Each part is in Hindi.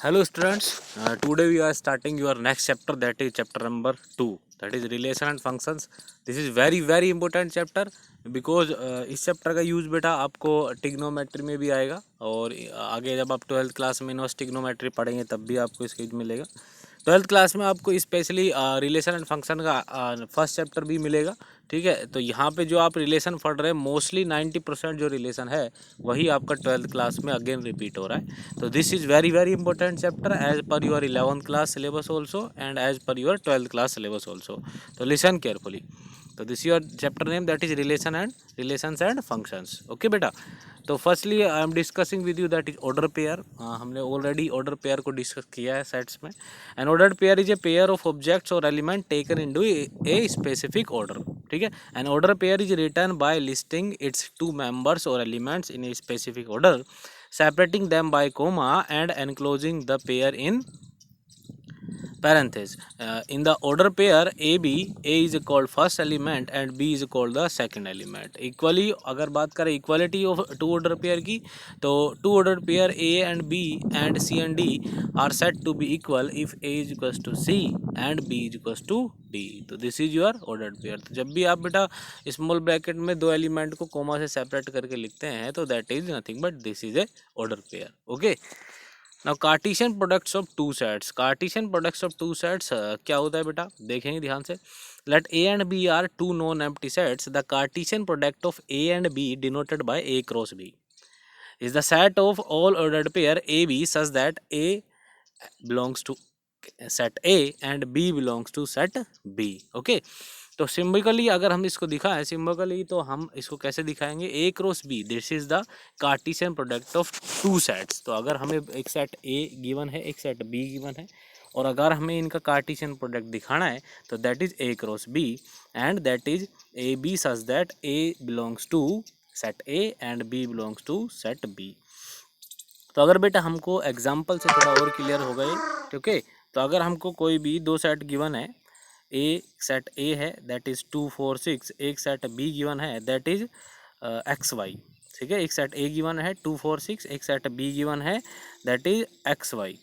Hello students, today we are starting your next chapter, that is chapter number 2, that is relation and functions. This is very important chapter because इस चैप्टर का यूज़ बेटा आपको टिग्नोमेट्री में भी आएगा और आगे जब आप 12th क्लास में इनवर्स टिग्नोमेट्री पढ़ेंगे तब भी आपको इसका यूज मिलेगा। 12th क्लास में आपको स्पेशली रिलेशन एंड फंक्शन का फर्स्ट चैप्टर भी मिलेगा, ठीक है। तो यहाँ पे जो आप रिलेशन पढ़ रहे हैं मोस्टली 90% जो रिलेशन है वही आपका 12th क्लास में अगेन रिपीट हो रहा है। तो this is very important chapter as per your 11th class syllabus also and as per your 12th class syllabus also. तो लिसन केयरफुली। तो this your chapter name that is relations and functions. Okay बेटा। तो firstly I am discussing with you that is order pair. हमने ऑलरेडी ऑर्डर पेयर को डिस्कस किया है सेट्स में। An order pair is a pair of objects और element taken into a specific order, ठीक है। An order pair is return by listing its two members और elements in a specific order, separating them by comma and enclosing the pair in parentheses. In the order pair AB, A is called first element and B is called the second element. Equally अगर बात करें equality of two order pair की, तो two order pair A and B and C and D are said to be equal if A is equals to C and B is equals to D. तो this is your ordered pair. तो जब भी आप बेटा स्मॉल ब्रैकेट में दो एलिमेंट को कोमा से सेपरेट करके लिखते हैं तो that is nothing but this is a order pair. Okay. Now Cartesian products of two sets. Cartesian products of two sets क्या होता है बेटा, देखेंगे ध्यान से। Let A and B are two non empty sets. The Cartesian product of A and B denoted by A cross B is the set of all ordered pair AB such that A belongs to set A and B belongs to set B. Okay. तो सिम्बोलिकली अगर हम इसको दिखाएं सिम्बोलिकली तो हम इसको कैसे दिखाएंगे, A cross B this is the Cartesian product of two sets. तो अगर हमें एक सेट ए गिवन है एक सेट बी गिवन है और अगर हमें इनका कार्टेशियन प्रोडक्ट दिखाना है तो that is A cross B and that is A B such that A belongs to set A and B belongs to set B. तो अगर बेटा हमको एग्जाम्पल से थोड़ा और क्लियर हो गए, ठीक है। तो अगर हमको कोई भी दो सेट गिवन है, ए सेट ए है दैट इज़ 2 4 6, एक सेट बी गिवन है दैट इज एक्स वाई, ठीक है। एक सेट ए गिवन है 2 4 6, एक सेट बी गिवन है दैट इज एक्स वाई।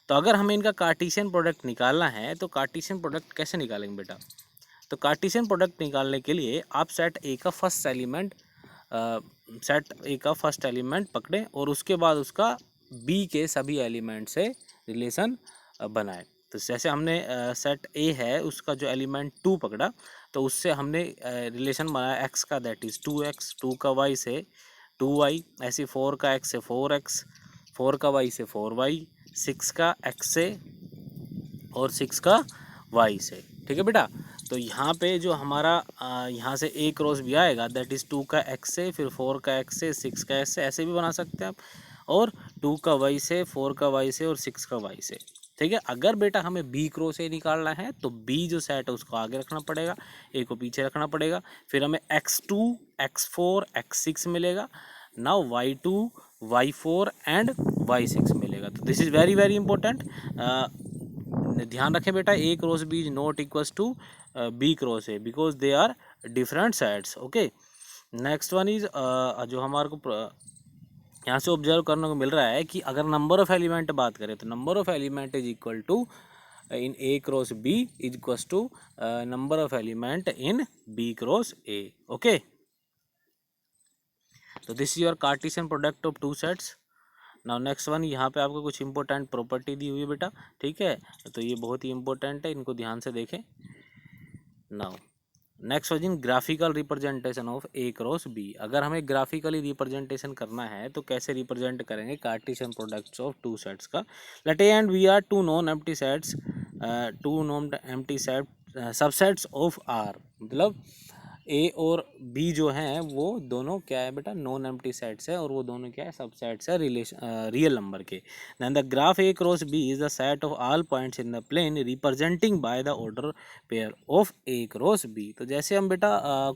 तो अगर हमें इनका कार्टेशियन प्रोडक्ट निकालना है तो कार्टेशियन प्रोडक्ट कैसे निकालेंगे बेटा, तो कार्टेशियन प्रोडक्ट निकालने के लिए आप सेट ए का फर्स्ट एलिमेंट पकड़ें और उसके बाद उसका बी के सभी एलिमेंट से रिलेशन बनाएं। तो जैसे हमने सेट ए है उसका जो एलिमेंट 2 पकड़ा तो उससे हमने रिलेशन बनाया एक्स का दैट इज़ 2x, 2 का वाई से 2y, ऐसे 4 का एक्स से 4x, 4 का वाई से 4y, 6 का एक्स से और 6 का वाई से, ठीक है बेटा। तो यहाँ पे जो हमारा यहाँ से ए क्रॉस भी आएगा दैट इज़ 2 का एक्स से, फिर 4 का एक्स से, 6 का एक्स से, ऐसे भी बना सकते हैं आप, और 2 का वाई से, 4 का वाई से और 6 का वाई से, ठीक है। अगर बेटा हमें बी क्रॉस ए निकालना है तो बी जो सेट है उसको आगे रखना पड़ेगा, ए को पीछे रखना पड़ेगा, फिर हमें x2 x4 x6 मिलेगा। Now y2 y4 and y6 मिलेगा। तो दिस इज़ वेरी इंपॉर्टेंट। ध्यान रखें बेटा A cross B is not equals to B cross A because they are different sets. Okay. Next one is जो हमारे को यहाँ से ऑब्जर्व करने को मिल रहा है कि अगर नंबर ऑफ एलिमेंट बात करें तो number of element is equal to in A cross B is equals to number of element in B cross A. Okay. तो this is your Cartesian product of two sets. Now next one, यहाँ पे आपको कुछ इंपॉर्टेंट प्रॉपर्टी दी हुई है बेटा, ठीक है। तो ये बहुत ही इंपॉर्टेंट है, इनको ध्यान से देखें। Now next one graphical representation of A cross B. अगर हमें ग्राफिकली रिप्रेजेंटेशन करना है तो कैसे रिप्रेजेंट करेंगे Cartesian products of two sets का। Let A and B are two non empty sets, subsets of R, मतलब ए और बी जो हैं वो दोनों क्या है बेटा नॉन एम्प्टी सेट्स है और वो दोनों क्या है सबसेट्स है रियल नंबर के। Then the graph A cross B is the set of all points in the plane representing by the order pair of A cross B. तो जैसे हम बेटा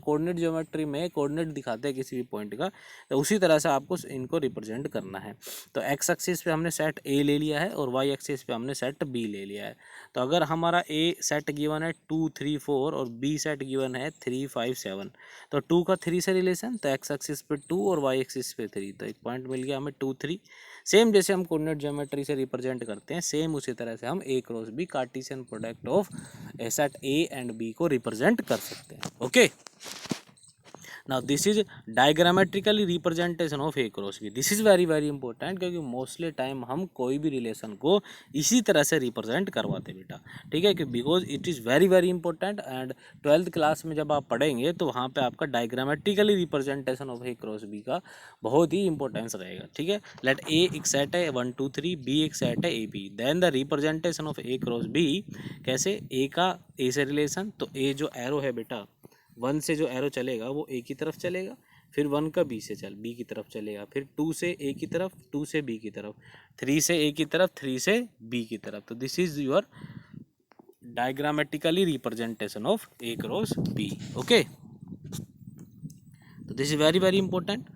कोऑर्डिनेट ज्योमेट्री में कोऑर्डिनेट दिखाते हैं किसी भी पॉइंट का, तो उसी तरह से आपको इनको रिप्रेजेंट करना है। तो एक्स एक्सिस पे हमने सेट ए ले लिया है और वाई एक्सिस पे हमने सेट बी ले लिया है। तो अगर हमारा ए सेट गिवन है 2 3 4 और बी सेट गिवन है 3 5 7। तो 2 का 3 से रिलेशन, तो एक्स एक्सिस पे 2 और वाई एक्सिस पे 3, तो एक पॉइंट मिल गया हमें 2 3। सेम जैसे हम कोऑर्डिनेट ज्योमेट्री से रिप्रेजेंट करते हैं, सेम उसी तरह से हम A cross B Cartesian product of set A and B को रिप्रेजेंट कर सकते हैं। Okay, now this is diagrammatically representation of A cross B. This is very very important, क्योंकि मोस्टली टाइम हम कोई भी रिलेशन को इसी तरह से रिप्रेजेंट करवाते बेटा, ठीक है, कि because it is very very important. And 12th class में जब आप पढ़ेंगे तो वहाँ पे आपका diagrammatically representation of A cross B का बहुत ही इंपॉर्टेंस रहेगा, ठीक है। लेट ए एक सेट है 1 2 3, बी एक सेट है A B, then the representation of A cross B, कैसे, ए का ए से रिलेशन, तो ए जो एरो है बेटा 1 से जो एरो चलेगा वो ए की तरफ चलेगा, फिर 1 का बी की तरफ चलेगा, फिर 2 से ए की तरफ, 2 से बी की तरफ, 3 से ए की तरफ, 3 से बी की तरफ। तो this is your diagrammatically representation of A cross B. Okay, तो this is very very important.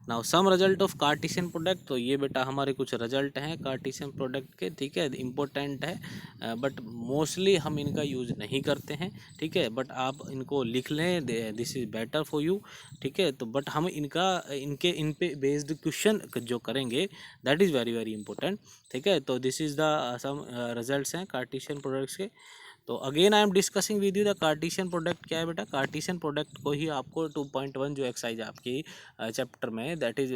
Now some result of Cartesian product, तो ये बेटा हमारे कुछ रिजल्ट हैं कार्टेशियन प्रोडक्ट के, ठीक है, इंपॉर्टेंट है, बट मोस्टली हम इनका यूज़ नहीं करते हैं, ठीक है, बट आप इनको लिख लें, this is better for you, ठीक है। तो बट हम इन पे बेस्ड क्वेश्चन जो करेंगे that is very very important, ठीक है। तो this is the some results हैं कार्टेशियन प्रोडक्ट्स के। तो again I am discussing with you the Cartesian product क्या है बेटा। कार्टेशियन प्रोडक्ट को ही आपको 2.1 जो एक्सरसाइज आपकी चैप्टर में, that is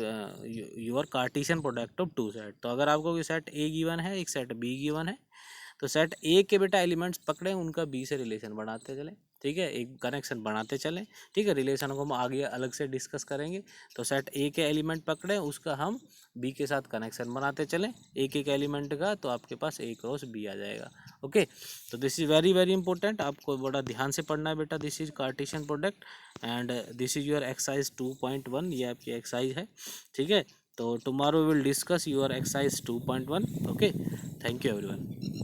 your Cartesian product of two set. तो अगर आपको सेट ए गिवन है, एक सेट बी गिवन है, तो सेट ए के बेटा एलिमेंट्स पकड़े, उनका बी से रिलेशन बनाते चलें, ठीक है, एक कनेक्शन बनाते चलें, ठीक है। रिलेशन को हम आगे अलग से डिस्कस करेंगे। तो सेट ए के एलिमेंट पकड़े, उसका हम बी के साथ कनेक्शन बनाते चलें एक एक एलिमेंट का, तो आपके पास ए क्रॉस बी आ जाएगा। ओके, तो this is very very important, आपको बड़ा ध्यान से पढ़ना है बेटा। This is Cartesian product and this is your exercise 2.1, ये आपकी एक्सरसाइज है, ठीक है। तो tomorrow will discuss your exercise 2.1। Okay, thank you everyone.